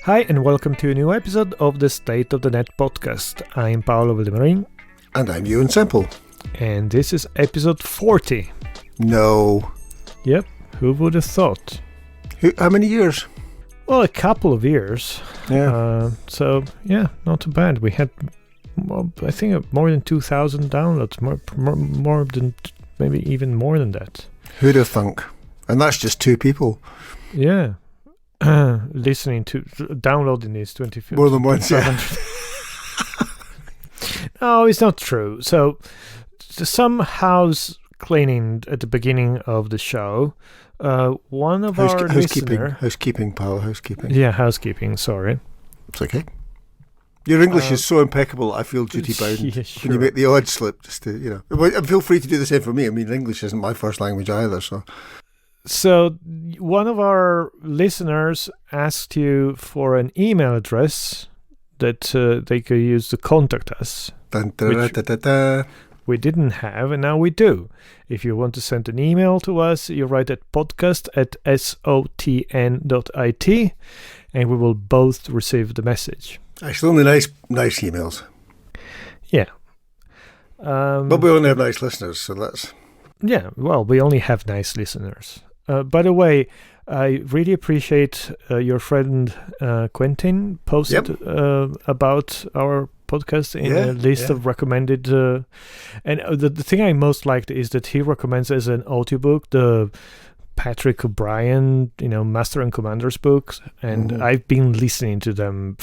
Hi, and welcome to a new episode of the State of the Net podcast. I'm Paolo Valdemarin. And I'm Ewan Semple. And this is episode 40. No. Yep, who would have thought? How many years? Well, a couple of years. Yeah. Not too bad. We had, I think, more than 2,000 downloads, more than, maybe even more than that. Who'd have thunk? And that's just two people. Yeah. Downloading these 25. More than once, yeah. No, it's not true. So, some house cleaning at the beginning of the show. One of our listeners... Housekeeping, Paolo, housekeeping. Yeah, housekeeping, sorry. It's okay. Your English is so impeccable, I feel duty-bound. Yeah, sure. When you make the odd slip, just to, feel free to do the same for me. I mean, English isn't my first language either, so... So, one of our listeners asked you for an email address that they could use to contact us. We didn't have, and now we do. If you want to send an email to us, you write at podcast@sotn.it, and we will both receive the message. Actually, only nice emails. Yeah. But we only have nice listeners, so that's... Yeah, well, we only have nice listeners. By the way, I really appreciate your friend Quentin posted about our podcast in a list of recommended. And the thing I most liked is that he recommends as an audiobook the Patrick O'Brien, Master and Commanders books. And I've been listening to them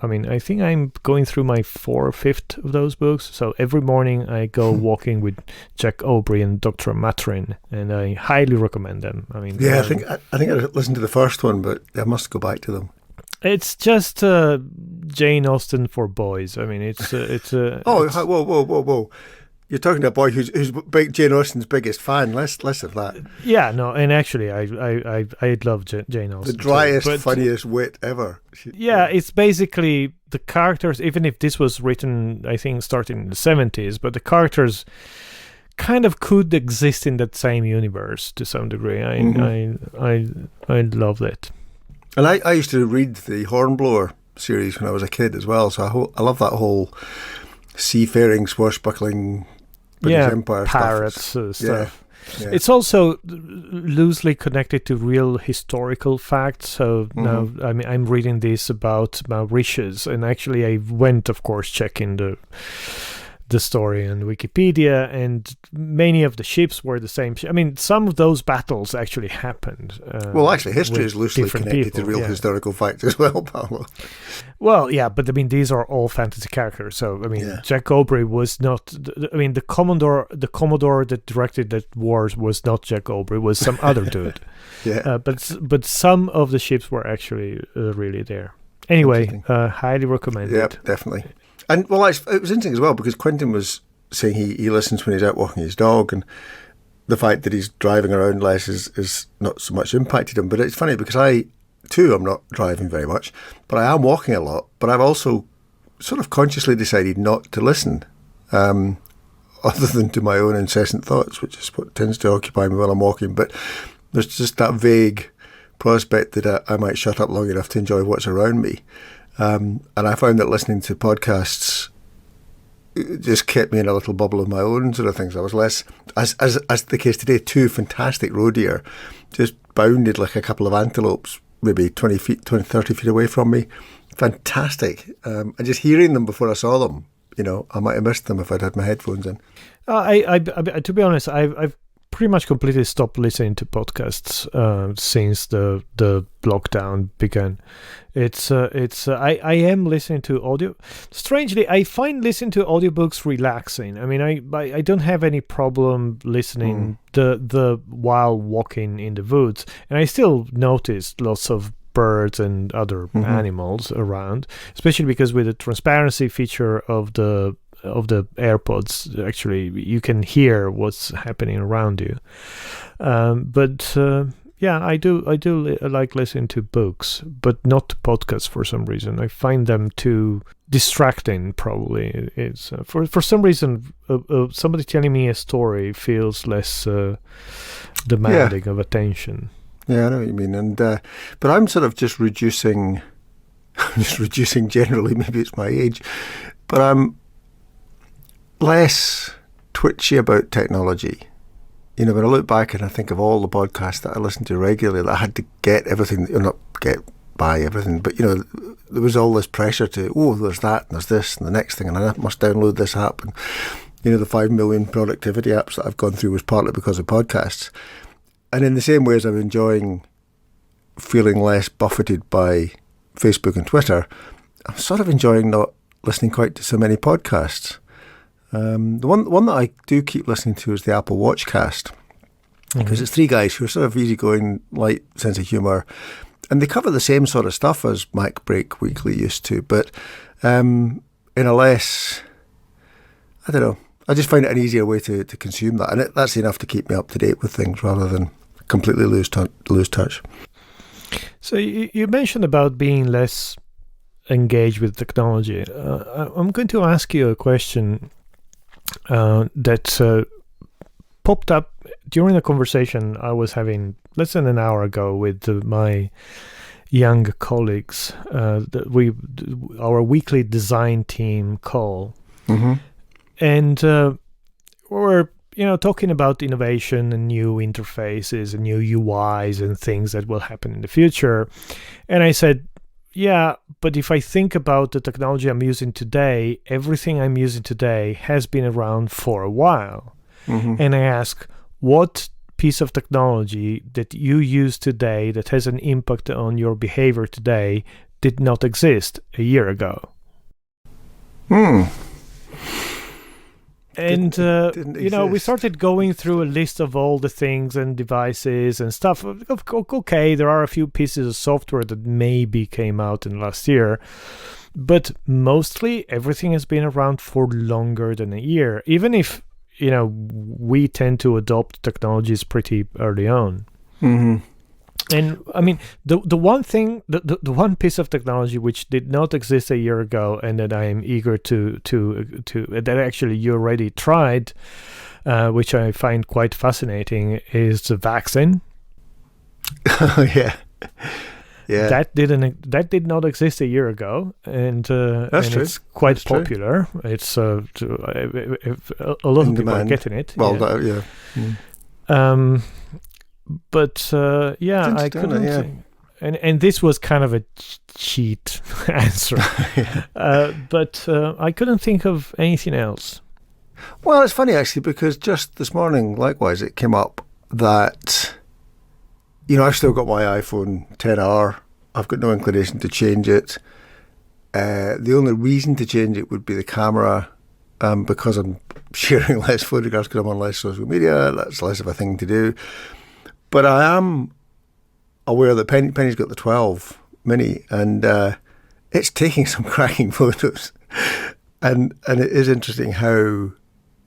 I think I'm going through my 4th or 5th of those books. So every morning I go walking with Jack Aubrey and Dr. Matrin, and I highly recommend them. I think I listened to the first one, but I must go back to them. It's just Jane Austen for boys. I mean, it's whoa. You're talking to a boy who's Jane Austen's biggest fan. Less of that. Yeah, no, and actually, I love Jane Austen. The driest, funniest wit ever. It's basically the characters. Even if this was written, I think, starting in the 70s, but the characters kind of could exist in that same universe to some degree. I love it. And I used to read the Hornblower series when I was a kid as well. So I love that whole seafaring, swashbuckling British Empire pirates stuff. Yeah. It's also loosely connected to real historical facts. So now, I'm reading this about Mauritius, and actually I went, of course, checking the story on Wikipedia, and many of the ships were the same. Some of those battles actually happened. Actually, history is loosely connected to real historical facts as well, Paolo. Well, yeah, but these are all fantasy characters. So, Jack Aubrey was not. The Commodore that directed that wars was not Jack Aubrey. Was some other dude. Yeah. But some of the ships were actually really there. Anyway, highly recommended. Yep, definitely. And, it was interesting as well, because Quentin was saying he listens when he's out walking his dog, and the fact that he's driving around less is not so much impacted him. But it's funny, because I, too, am not driving very much, but I am walking a lot. But I've also sort of consciously decided not to listen, other than to my own incessant thoughts, which is what tends to occupy me while I'm walking. But there's just that vague prospect that I might shut up long enough to enjoy what's around me. And I found that listening to podcasts just kept me in a little bubble of my own sort of things. I was less, as the case today, 2 fantastic roe deer just bounded like a couple of antelopes, maybe 30 feet away from me. Fantastic. And just hearing them before I saw them, I might have missed them if I'd had my headphones in. To be honest, I've pretty much completely stopped listening to podcasts since the lockdown began. I am listening to audio. Strangely, I find listening to audiobooks relaxing. I don't have any problem listening the while walking in the woods, and I still notice lots of birds and other animals around, especially because with the transparency feature of the AirPods, actually you can hear what's happening around you. I do like listening to books, but not to podcasts for some reason. I find them too distracting. Probably it's for some reason somebody telling me a story feels less demanding of attention. Yeah, I know what you mean. And but I'm sort of just reducing I'm just reducing generally. Maybe it's my age, but I'm less twitchy about technology. You know, when I look back and I think of all the podcasts that I listened to regularly, that I had to get everything, not get by everything, but, you know, there was all this pressure to, there's that, and there's this, and the next thing, and I must download this app. And, you know, the 5 million productivity apps that I've gone through was partly because of podcasts. And in the same way as I'm enjoying feeling less buffeted by Facebook and Twitter, I'm sort of enjoying not listening quite to so many podcasts. The one that I do keep listening to is the Apple Watchcast, because it's 3 guys who are sort of easygoing, light sense of humour, and they cover the same sort of stuff as Mac Break Weekly used to, but in a less, I don't know, I just find it an easier way to consume that, and that's enough to keep me up to date with things rather than completely lose touch. So you mentioned about being less engaged with technology. I'm going to ask you a question that popped up during a conversation I was having less than an hour ago with my young colleagues. Our weekly design team call, and we were talking about innovation and new interfaces and new UIs and things that will happen in the future. And I said, yeah, but if I think about the technology I'm using today, everything I'm using today has been around for a while. And I ask, what piece of technology that you use today that has an impact on your behavior today did not exist a year ago? And, we started going through a list of all the things and devices and stuff. Okay, there are a few pieces of software that maybe came out in last year, but mostly everything has been around for longer than a year, even if, we tend to adopt technologies pretty early on. And I mean, the one thing, the one piece of technology which did not exist a year ago, and that I am eager to that actually you already tried, which I find quite fascinating, is the vaccine. Yeah. That did not exist a year ago, and true. It's quite That's popular. True. It's a lot of people are getting it. Well, But I couldn't. Yeah. And this was kind of a cheat answer. But I couldn't think of anything else. Well, it's funny actually, because just this morning, likewise, it came up that I've still got my iPhone XR. I've got no inclination to change it. The only reason to change it would be the camera, because I'm sharing less photographs because I'm on less social media. That's less of a thing to do. But I am aware that Penny's got the 12 mini, and it's taking some cracking photos. And it is interesting how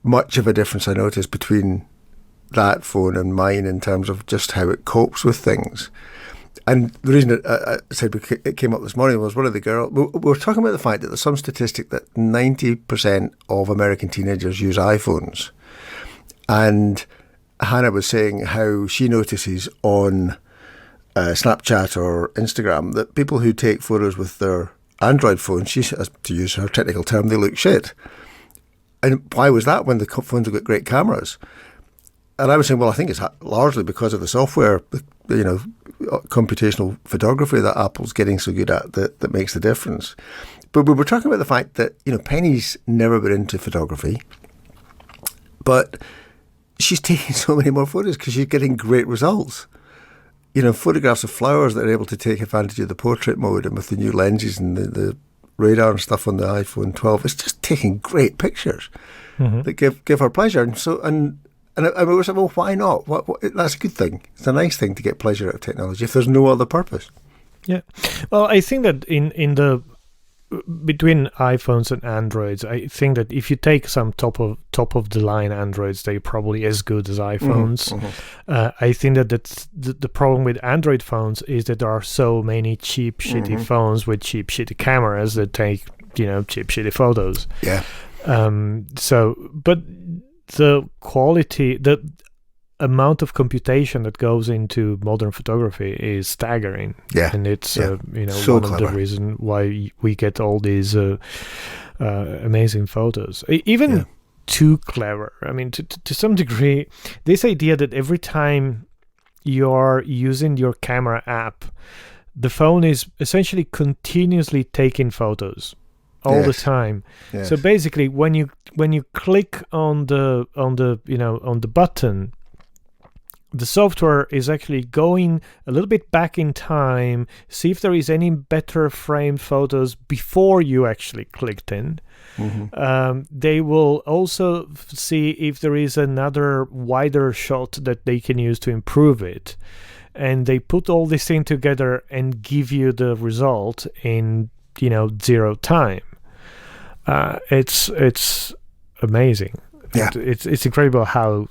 much of a difference I notice between that phone and mine in terms of just how it copes with things. And the reason I said it came up this morning was one of the girls, we were talking about the fact that there's some statistic that 90% of American teenagers use iPhones. And Hannah was saying how she notices on Snapchat or Instagram that people who take photos with their Android phone, she says, to use her technical term, they look shit. And why was that when the phones have got great cameras? And I was saying, well, I think it's largely because of the software, computational photography that Apple's getting so good at that makes the difference. But we were talking about the fact that, Penny's never been into photography, but she's taking so many more photos because she's getting great results. Photographs of flowers that are able to take advantage of the portrait mode, and with the new lenses and the radar and stuff on the iPhone 12, it's just taking great pictures that give her pleasure. And I was like, well, why not? What, that's a good thing. It's a nice thing to get pleasure out of technology if there's no other purpose. Yeah. Well, I think that in the between iPhones and Androids, I think that if you take some top of the line Androids, they're probably as good as iPhones. I think that that's the problem with Android phones is that there are so many cheap, shitty phones with cheap, shitty cameras that take cheap, shitty photos. Yeah. But the quality, amount of computation that goes into modern photography is staggering. Yeah. And it's so one clever. of the reasons why we get all these amazing photos. Even too clever. I mean, to some degree, this idea that every time you're using your camera app, the phone is essentially continuously taking photos all the time. Yes. So basically, when you click on the button, the software is actually going a little bit back in time, see if there is any better framed photos before you actually clicked in. Mm-hmm. They will also see if there is another wider shot that they can use to improve it. And they put all this thing together and give you the result in, zero time. It's amazing. Yeah. It's incredible how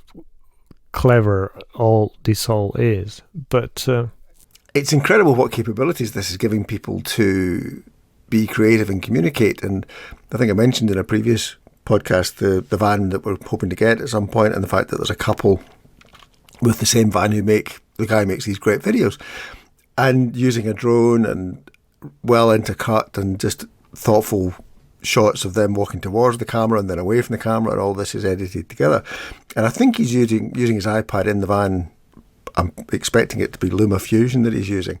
clever all this is. But it's incredible what capabilities this is giving people to be creative and communicate. And I think I mentioned in a previous podcast the van that we're hoping to get at some point, and the fact that there's a couple with the same van the guy makes these great videos, and using a drone and well intercut and just thoughtful shots of them walking towards the camera and then away from the camera, and all this is edited together. And I think he's using his iPad in the van. I'm expecting it to be LumaFusion that he's using.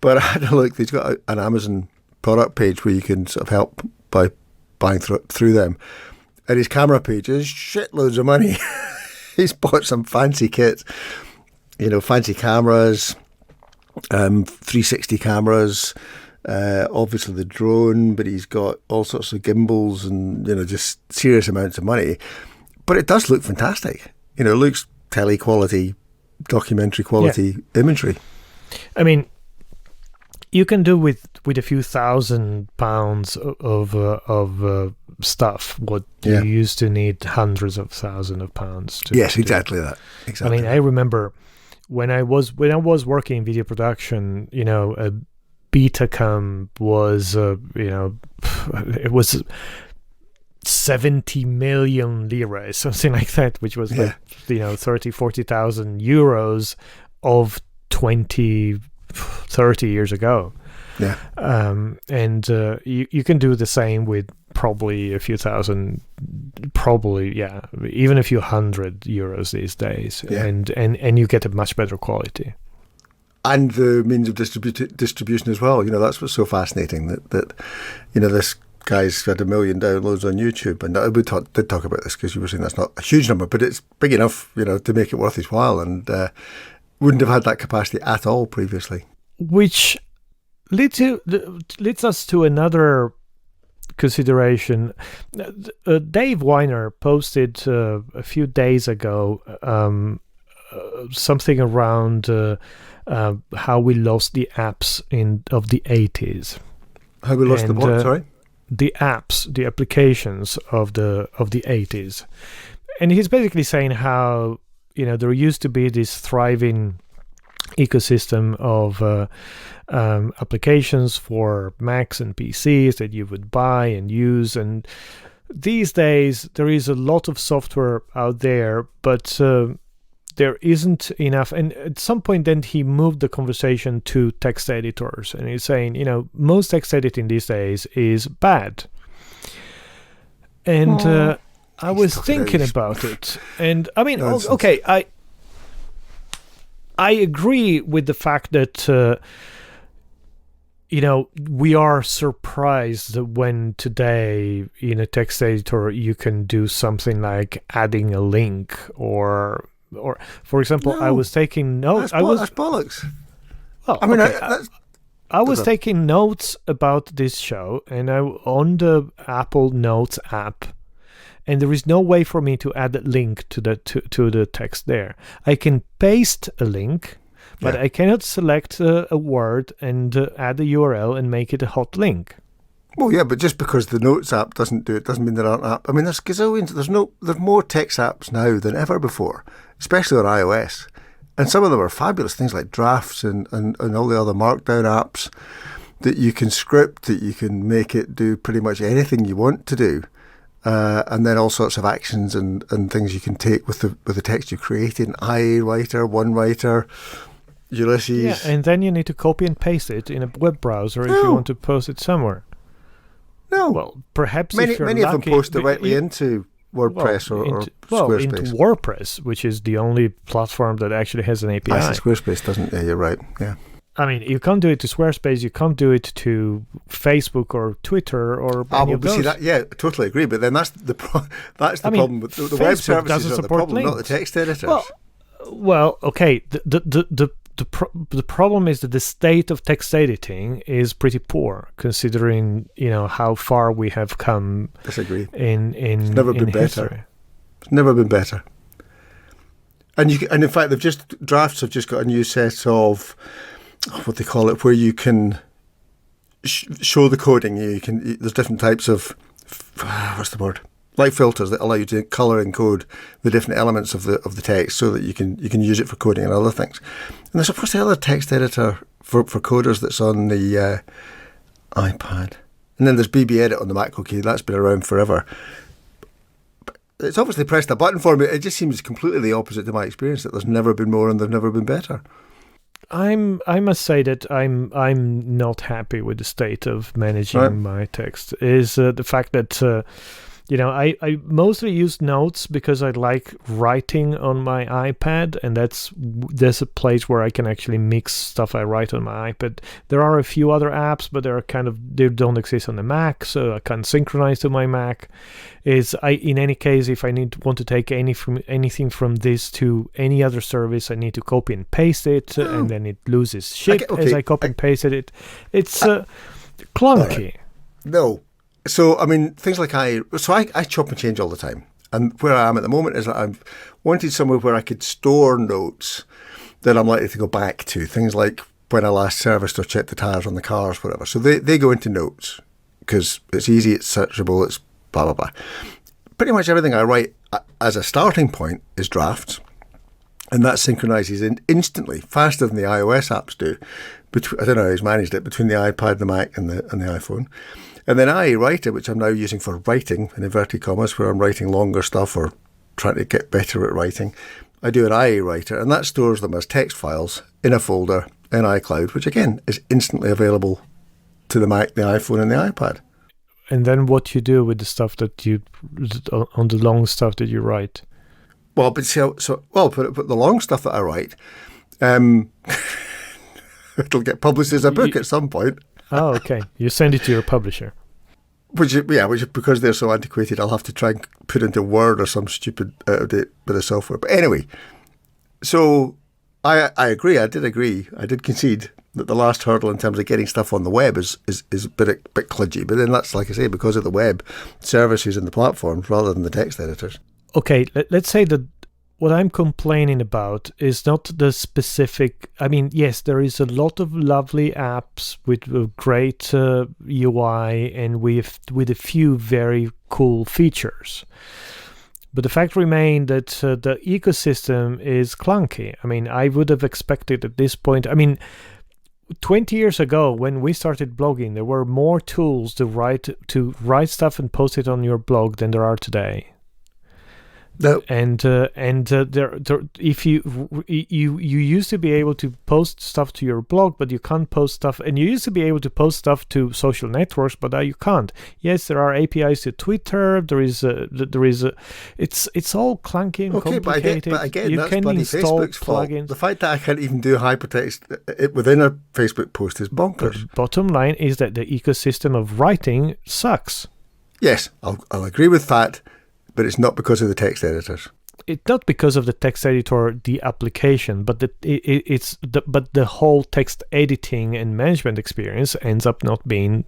But I had a look, he's got an Amazon product page where you can sort of help by buying through them. And his camera page is shitloads of money. He's bought some fancy kit, fancy cameras, 360 cameras, obviously the drone, but he's got all sorts of gimbals and, just serious amounts of money. But it does look fantastic. It looks tele quality, documentary quality imagery. I mean, you can do with a few £1,000 of stuff what you used to need hundreds of thousands of pounds to. Yes, to exactly do. that. Exactly. I mean, I remember when I was working in video production, a Betacam was it was 70 million lira, something like that, which was 30,000-40,000 euros of 20-30 years ago. Yeah. And you can do the same with probably a few thousand, even a few hundred euros these days, and you get a much better quality. And the means of distribution as well. That's what's so fascinating, that this guy's had 1 million downloads on YouTube, and we did talk about this because you were saying that's not a huge number, but it's big enough, to make it worth his while, and wouldn't have had that capacity at all previously. Which leads us to another consideration. Dave Weiner posted a few days ago something around how we lost the apps of the 80s. How we lost the what? Sorry. The apps, the applications of the 80s, and he's basically saying how there used to be this thriving ecosystem of applications for Macs and PCs that you would buy and use, and these days there is a lot of software out there, but there isn't enough. And at some point then he moved the conversation to text editors, and he's saying, most text editing these days is bad. And I was thinking about it, and I mean, okay, I agree with the fact that we are surprised when today in a text editor you can do something like adding a link or for example, I was taking notes. That's bollocks. Well, I mean, I was taking notes about this show, and on the Apple Notes app, and there is no way for me to add a link to the text there. I can paste a link, but I cannot select a word and add a URL and make it a hot link. Well, yeah, but just because the Notes app doesn't do it doesn't mean there aren't apps. I mean, there's gazillions. There's more text apps now than ever before, especially on iOS. And some of them are fabulous, things like Drafts and all the other Markdown apps that you can script, that you can make it do pretty much anything you want to do. and then all sorts of actions and things you can take with the text you created. iWriter, OneWriter, Ulysses. Yeah, and then you need to copy and paste it in a web browser if you want to post it somewhere. No. Well, perhaps many if you're of them lucky, post directly into WordPress or Squarespace. Into WordPress, which is the only platform that actually has an API. Squarespace doesn't. Yeah, you're right. Yeah. I mean, you can't do it to Squarespace. You can't do it to Facebook or Twitter or any of those. See that? Yeah, I totally agree. But then that's the problem with the web services are the problem, links. not the text editors. Well, okay. The problem is that the state of text editing is pretty poor, considering how far we have come. Disagree. It's never been better. It's never been better. And in fact, drafts have just got a new set of what they call it, where you can show the coding. There's different types of what's the word? Light filters that allow you to color and code the different elements of the text, so that you can use it for coding and other things. And there's of course the other text editor for coders that's on the iPad, and then there's BB Edit on the Mac. Okay, that's been around forever. But it's obviously pressed a button for me. It just seems completely the opposite to my experience. That there's never been more and they've never been better. I must say that I'm not happy with the state of managing my text. Is the fact that I mostly use Notes because I like writing on my iPad, and there's a place where I can actually mix stuff I write on my iPad. There are a few other apps, but they don't exist on the Mac, so I can't synchronize to my Mac. In any case, if I want to take anything from this to any other service, I need to copy and paste it, and then it loses shit as I copy and pasted it. It's clunky. Right. No. So, I mean, things like I chop and change all the time. And where I am at the moment is that I've wanted somewhere where I could store notes that I'm likely to go back to. Things like when I last serviced or checked the tyres on the cars, whatever. So they go into notes because it's easy, it's searchable, it's blah, blah, blah. Pretty much everything I write as a starting point is drafts. And that synchronises instantly, faster than the iOS apps do. I don't know how he's managed it, between the iPad, the Mac and the iPhone. And then iWriter, which I'm now using for writing, in inverted commas, where I'm writing longer stuff or trying to get better at writing, I do an iWriter, and that stores them as text files in a folder in iCloud, which again is instantly available to the Mac, the iPhone, and the iPad. And then what you do with the stuff on the long stuff that you write? Well, but the long stuff that I write, it'll get published as a book at some point. Oh, okay. You send it to your publisher. Which because they're so antiquated, I'll have to try and put into Word or some stupid out-of-date bit of software. But anyway, so I agree. I did concede that the last hurdle in terms of getting stuff on the web is a bit kludgy. But then that's, like I say, because of the web services and the platforms rather than the text editors. Okay, let's say that what I'm complaining about is not the specific. I mean, yes, there is a lot of lovely apps with a great UI and with a few very cool features. But the fact remains that the ecosystem is clunky. I mean, I would have expected at this point. I mean, 20 years ago, when we started blogging, there were more tools to write stuff and post it on your blog than there are today. No. If you used to be able to post stuff to your blog, but you can't post stuff, and you used to be able to post stuff to social networks, but now you can't. Yes, there are APIs to Twitter. It's all clunky and complicated. But again, you that's can bloody install Facebook's fault. plugins. The fact that I can't even do hypertext within a Facebook post is bonkers. The bottom line is that the ecosystem of writing sucks. Yes, I'll agree with that. But it's not because of the text editors. It's not because of the text editor, the application, but the whole text editing and management experience ends up not being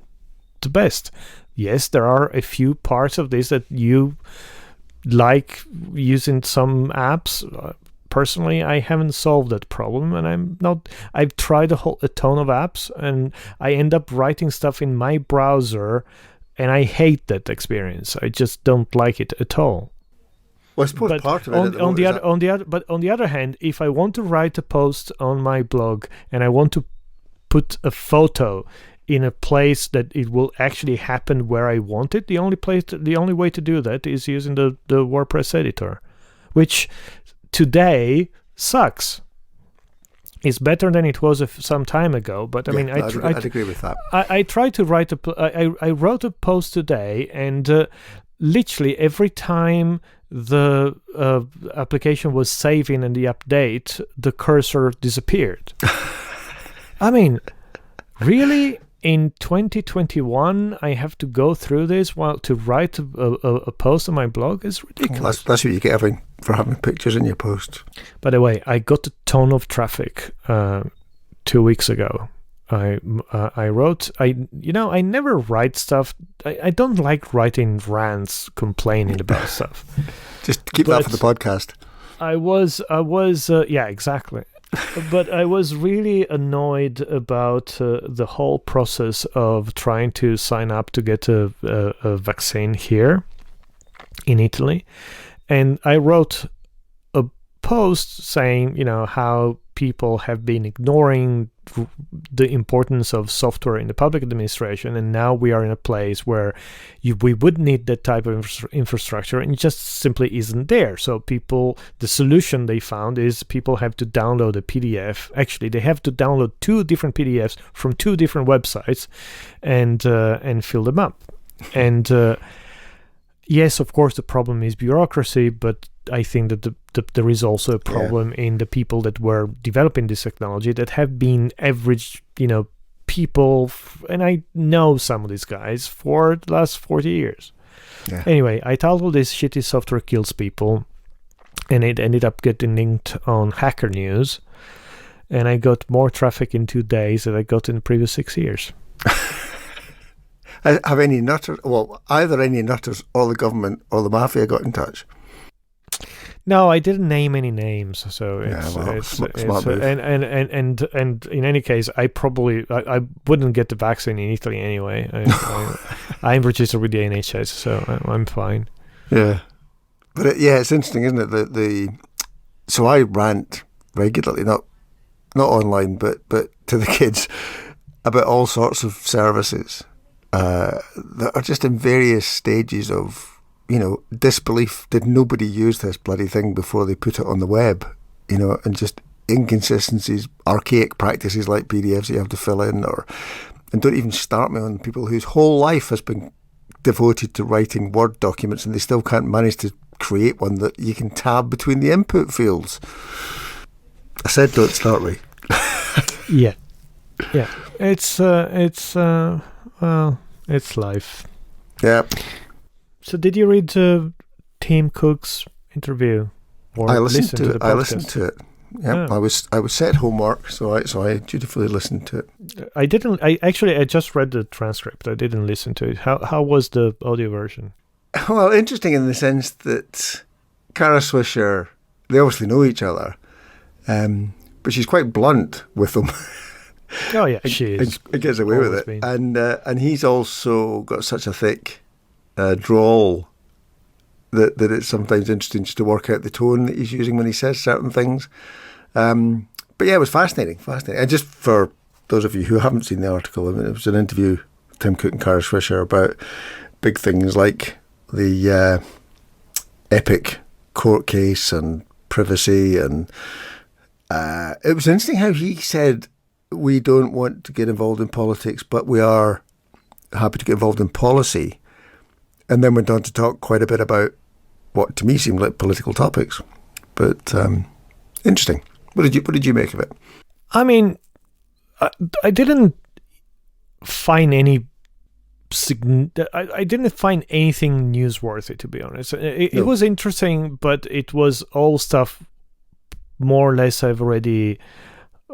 the best. Yes, there are a few parts of this that you like using some apps. Personally, I haven't solved that problem, and I've tried a ton of apps, and I end up writing stuff in my browser. And I hate that experience. I just don't like it at all. Well, I suppose part of it. On the other hand, if I want to write a post on my blog and I want to put a photo in a place that it will actually happen where I want it, the only way to do that is using the WordPress editor, which today sucks. It's better than it was some time ago, but I'd agree with that. I tried to write I wrote a post today, and literally every time the application was saving and the update, the cursor disappeared. I mean, really? In 2021, I have to go through this to write a post on my blog? It's ridiculous. Well, that's what you get for having pictures in your post. By the way, I got a ton of traffic 2 weeks ago. I wrote, I never write stuff. I don't like writing rants complaining about stuff. Just keep that for the podcast. I was, yeah, exactly. But I was really annoyed about the whole process of trying to sign up to get a vaccine here in Italy. And I wrote a post saying, how people have been ignoring the importance of software in the public administration, and now we are in a place where we would need that type of infrastructure, and it just simply isn't there. So the solution they found is people have to download a PDF. Actually, they have to download 2 different PDFs from 2 different websites and fill them up. And yes, of course, the problem is bureaucracy, but I think that there is also a problem in the people that were developing this technology that have been average, people, and I know some of these guys for the last 40 years. Yeah. Anyway, I titled this "Shitty Software Kills People," and it ended up getting linked on Hacker News, and I got more traffic in 2 days than I got in the previous 6 years. Have any nutters, either any nutters or the government or the mafia got in touch? No, I didn't name any names, so smart move. And in any case, I wouldn't get the vaccine in Italy anyway. I'm registered with the NHS, so I'm fine. Yeah, but it's interesting, isn't it? So I rant regularly, not online, but to the kids about all sorts of services that are just in various stages of, disbelief. Did nobody use this bloody thing before they put it on the web? And just inconsistencies, archaic practices like PDFs that you have to fill in, and don't even start me on people whose whole life has been devoted to writing Word documents and they still can't manage to create one that you can tab between the input fields. I said don't start me. Yeah. It's life. Yeah. So did you read Tim Cook's interview? Or I listened to it. I listened to it. Yeah, I was set homework, so I dutifully listened to it. I didn't. I just read the transcript. I didn't listen to it. How was the audio version? Well, interesting in the sense that Kara Swisher, they obviously know each other, but she's quite blunt with them. Oh yeah, she is. It gets away with it, and he's also got such a thick drawl that it's sometimes interesting just to work out the tone that he's using when he says certain things. But yeah, it was fascinating. And just for those of you who haven't seen the article, it was an interview with Tim Cook and Kara Swisher about big things like the Epic court case and privacy, and it was interesting how he said, we don't want to get involved in politics, but we are happy to get involved in policy. And then went on to talk quite a bit about what to me seemed like political topics. But interesting. What did you make of it? I mean, I didn't find any I didn't find anything newsworthy, to be honest. It was interesting, but it was all stuff more or less I've already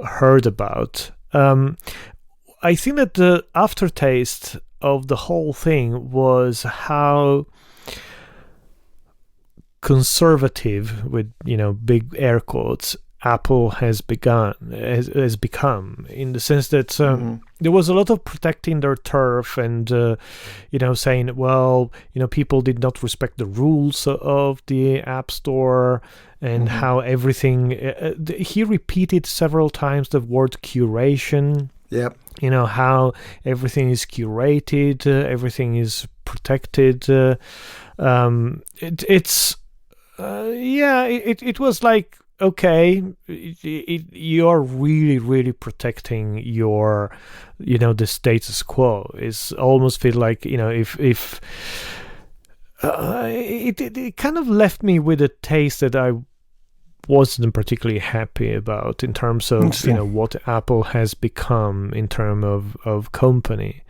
heard about. I think that the aftertaste of the whole thing was how conservative, with big air quotes, Apple has become, in the sense that there was a lot of protecting their turf and saying, well, people did not respect the rules of the App Store, and how everything he repeated several times the word curation. Yeah. You know, how everything is curated, everything is protected. It was like, okay, you're really, really protecting your, you know, the status quo. It's almost feel like, you know, if it kind of left me with a taste that I wasn't particularly happy about in terms of, you know, what Apple has become in terms of company.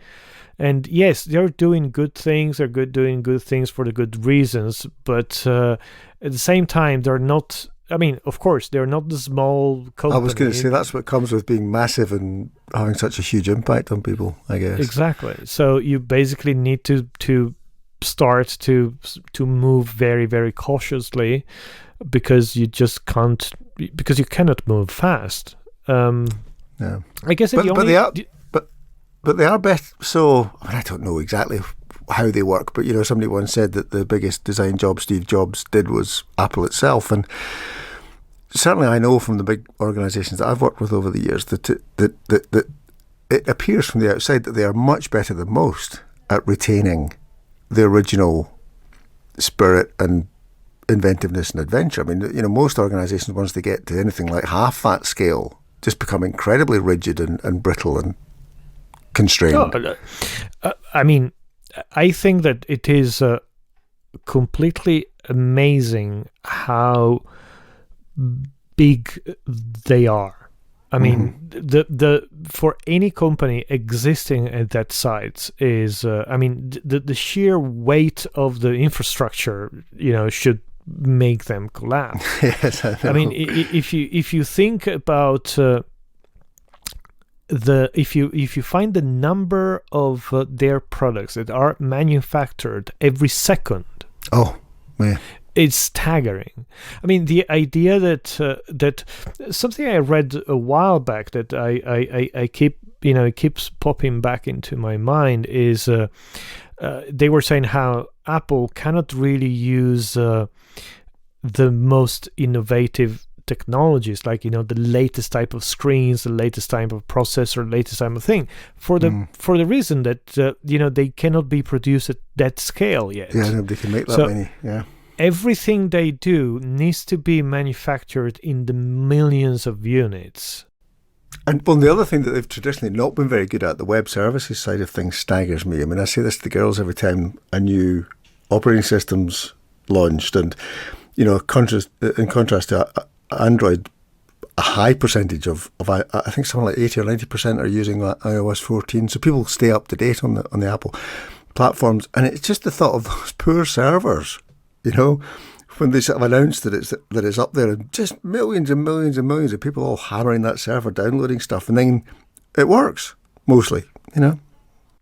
And yes, they're doing good things. They're doing good things for the good reasons. But at the same time, they're not. I mean, of course, they're not the small company. I was going to say that's what comes with being massive and having such a huge impact on people, I guess. Exactly. So you basically need to start to move very, very cautiously, because you just can't, because you cannot move fast. I guess but they are better. So I mean, I don't know exactly how they work, but you know, somebody once said that the biggest design job Steve Jobs did was Apple itself, and certainly I know from the big organisations that I've worked with over the years that it appears from the outside that they are much better than most at retaining the original spirit and inventiveness and adventure. I mean, you know, most organisations, once they get to anything like half that scale, just become incredibly rigid and brittle and constrained. I mean, I think that it is completely amazing how big they are. I mean, the for any company existing at that size is, I mean, the sheer weight of the infrastructure, you know, should make them collapse. Yes, I know. I mean, if you think about if you find the number of their products that are manufactured every second, oh man, it's staggering. I mean, the idea that that something I read a while back that I keep, you know, it keeps popping back into my mind is they were saying how Apple cannot really use the most innovative technologies, like, you know, the latest type of screens, the latest type of processor, latest type of thing, for the reason that you know, they cannot be produced at that scale yet. Yeah, nobody can make that many. Yeah. Everything they do needs to be manufactured in the millions of units. And well, the other thing that they've traditionally not been very good at, the web services side of things, staggers me. I mean, I say this to the girls every time a new operating system's launched, and you know, in contrast to Android, a high percentage of I think something like 80 or 90% are using iOS 14, so people stay up to date on the Apple platforms, and it's just the thought of those poor servers, you know, when they sort of announced that it's up there, and just millions and millions and millions of people all hammering that server, downloading stuff, and then it works mostly, you know.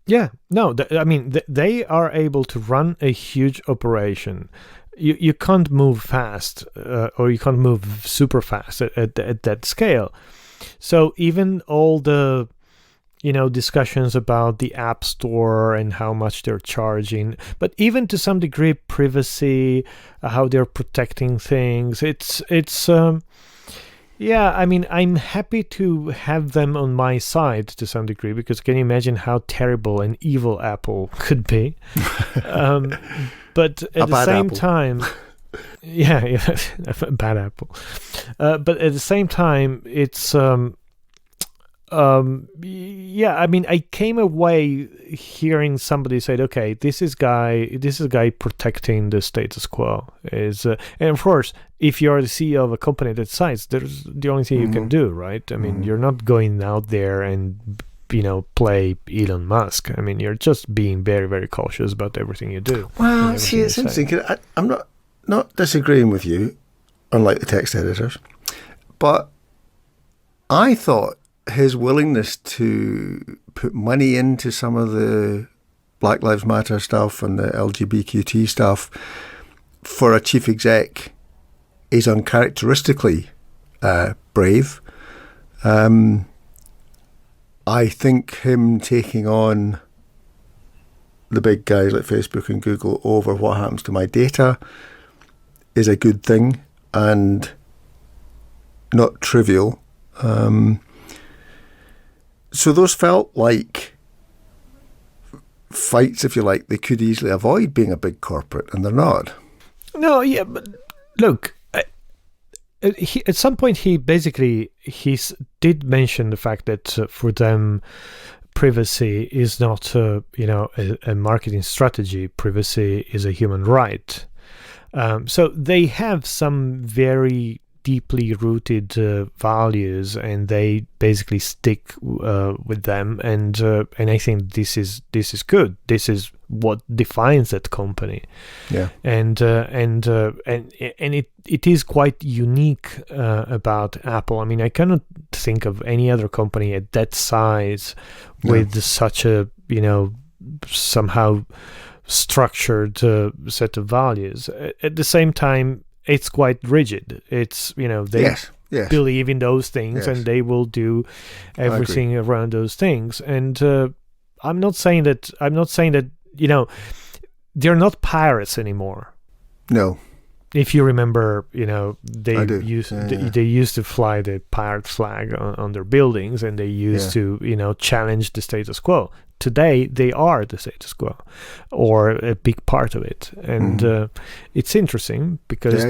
Yeah, no, I mean, they are able to run a huge operation. You can't move fast, or you can't move super fast at that scale. So even all the, you know, discussions about the App Store and how much they're charging, but even to some degree privacy, how they're protecting things, it's yeah, I mean, I'm happy to have them on my side to some degree, because can you imagine how terrible and evil Apple could be? But at the same time, yeah, a bad apple. But at the same time, it's yeah. I mean, I came away hearing somebody say, "Okay, this is a guy protecting the status quo." And of course, if you're the CEO of a company that size, there's the only thing you can do, right? I mean, you're not going out there and, you know, play Elon Musk. I mean, you're just being very, very cautious about everything you do. Well, see, it's interesting, 'cause I'm not disagreeing with you, unlike the text editors, but I thought his willingness to put money into some of the Black Lives Matter stuff and the LGBTQ stuff for a chief exec is uncharacteristically brave. I think him taking on the big guys like Facebook and Google over what happens to my data is a good thing and not trivial. So those felt like fights, if you like, they could easily avoid being a big corporate, and they're not. No, yeah, but look, at some point he did mention the fact that for them, privacy is not a marketing strategy. Privacy is a human right. So they have some very deeply rooted values, and they basically stick with them. And I think this is good. This is what defines that company. Yeah. And it is quite unique about Apple. I mean, I cannot think of any other company at that size with such a somehow structured set of values. At the same time, it's quite rigid. It's they believe in those things, and they will do everything around those things. And I'm not saying that they're not pirates anymore. No. If you remember, they used to fly the pirate flag on their buildings, and they used to challenge the status quo. Today, they are the status quo, or a big part of it. And it's interesting because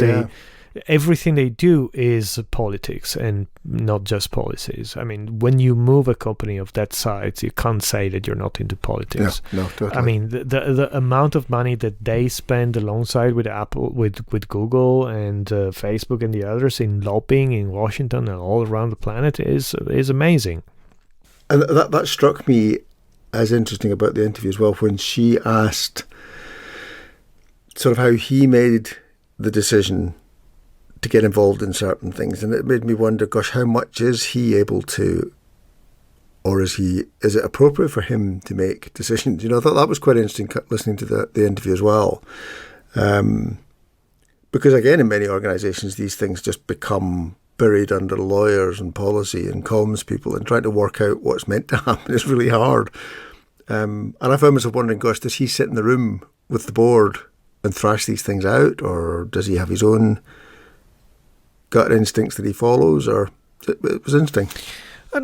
everything they do is politics and not just policies. I mean, when you move a company of that size, you can't say that you're not into politics. No, totally. I mean, the amount of money that they spend alongside with Apple, with Google and Facebook and the others in lobbying in Washington and all around the planet is amazing. And that struck me as interesting about the interview as well, when she asked sort of how he made the decision to get involved in certain things. And it made me wonder, gosh, how much is he able to, or is it appropriate for him to make decisions? I thought that was quite interesting listening to the interview as well. Because again, in many organisations, these things just become buried under lawyers and policy and comms people, and trying to work out what's meant to happen is really hard. And I found myself wondering, gosh, does he sit in the room with the board and thrash these things out, or does he have his own gut instincts that he follows? Or it was interesting. I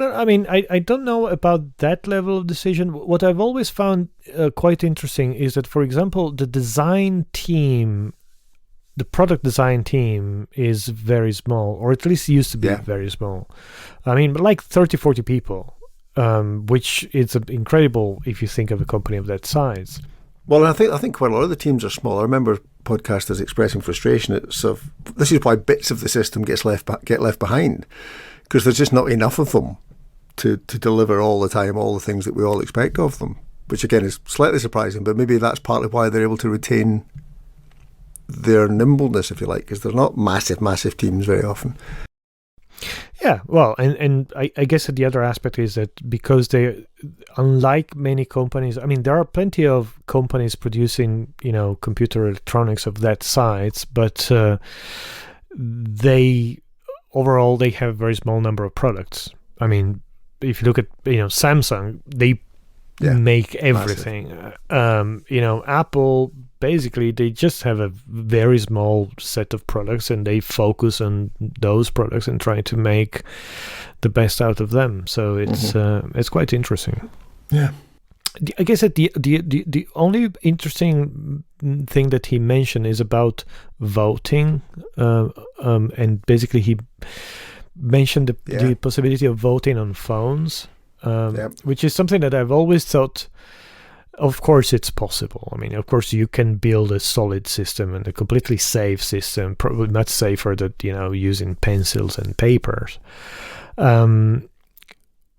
don't know about that level of decision. What I've always found quite interesting is that, for example, the product design team is very small, or at least used to be very small. I mean, like 30, 40 people, which is incredible if you think of a company of that size. Well, I think quite a lot of the teams are small. I remember podcasters expressing frustration. This is why bits of the system get left behind, because there's just not enough of them to deliver all the time all the things that we all expect of them, which again is slightly surprising, but maybe that's partly why they're able to retain their nimbleness, if you like, because they're not massive teams very often. Yeah, well, and I guess the other aspect is that because they, unlike many companies, I mean, there are plenty of companies producing, computer electronics of that size, but they have a very small number of products. I mean, if you look at, Samsung, they make everything. Apple, basically, they just have a very small set of products, and they focus on those products and try to make the best out of them. So it's quite interesting. Yeah. I guess that the only interesting thing that he mentioned is about voting, and basically he mentioned the possibility of voting on phones, which is something that I've always thought, of course it's possible. I mean, of course you can build a solid system and a completely safe system, probably much safer than, using pencils and papers.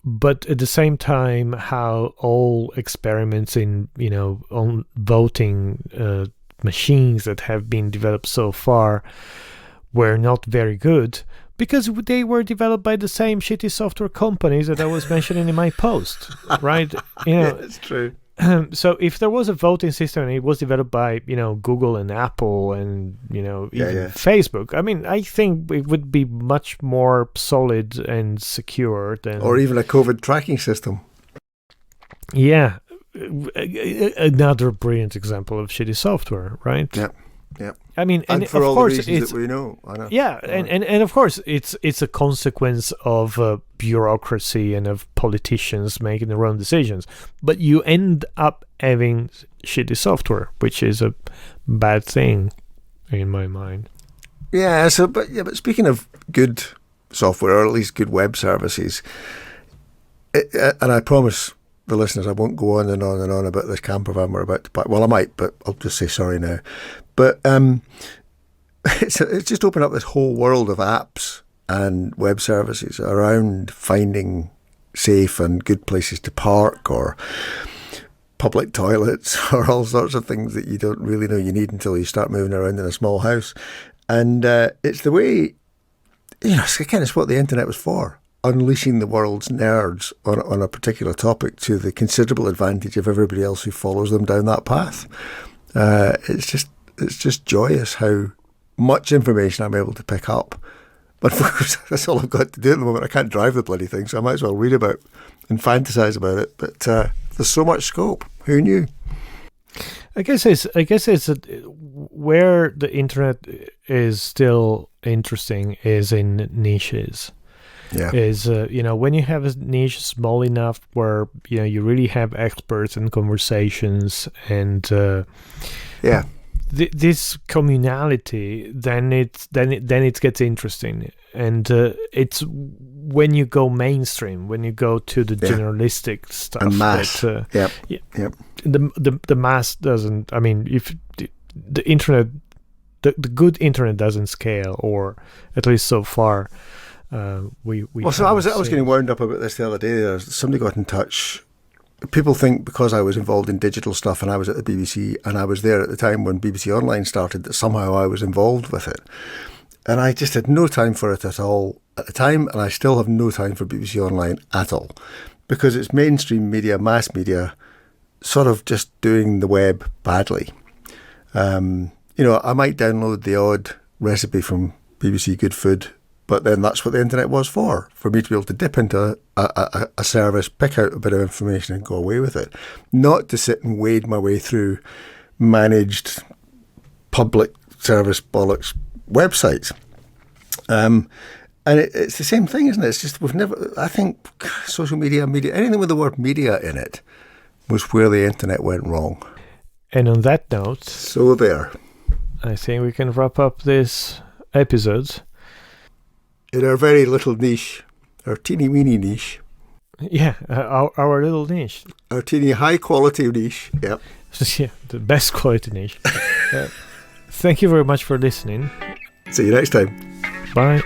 But at the same time, how all experiments in, on voting machines that have been developed so far were not very good, because they were developed by the same shitty software companies that I was mentioning in my post, right? Yeah, it's true. So if there was a voting system and it was developed by, Google and Apple and, even Facebook, I mean, I think it would be much more solid and secure than... Or even a COVID tracking system. Yeah. Another brilliant example of shitty software, right? Yeah. I mean, and and for of all course the reasons it's that we know. I know. yeah, and of course it's a consequence of bureaucracy and of politicians making the wrong decisions. But you end up having shitty software, which is a bad thing in my mind. Yeah. So, but speaking of good software, or at least good web services, and I promise the listeners I won't go on and on and on about this campervan we're about to buy. Well, I might, but I'll just say sorry now. But it's just opened up this whole world of apps and web services around finding safe and good places to park, or public toilets, or all sorts of things that you don't really know you need until you start moving around in a small house. And it's the way, it's what the internet was for. Unleashing the world's nerds on a particular topic to the considerable advantage of everybody else who follows them down that path. It's just joyous how much information I'm able to pick up. But of course, that's all I've got to do at the moment. I can't drive the bloody thing, so I might as well read about and fantasize about it. But there's so much scope. Who knew? I guess it's where the internet is still interesting is in niches. Yeah. Is when you have a niche small enough where you really have experts and conversations and this communality, then it gets interesting. And it's when you go mainstream, when you go to the generalistic stuff and mass. Yep. The mass doesn't. I mean, if the internet, the good internet doesn't scale, or at least so far. So I was getting wound up about this the other day. Somebody got in touch. People think because I was involved in digital stuff and I was at the BBC and I was there at the time when BBC Online started, that somehow I was involved with it. And I just had no time for it at all at the time, and I still have no time for BBC Online at all, because it's mainstream media, mass media, sort of just doing the web badly. I might download the odd recipe from BBC Good Food, but then that's what the internet was for me to be able to dip into a service, pick out a bit of information and go away with it. Not to sit and wade my way through managed public service bollocks websites. And it's the same thing, isn't it? It's just I think social media, anything with the word media in it was where the internet went wrong. And on that note... So there. I think we can wrap up this episode. In our very little niche, our teeny weeny niche. Yeah, our little niche. Our teeny high quality niche, yep. Yeah, the best quality niche. Thank you very much for listening. See you next time. Bye.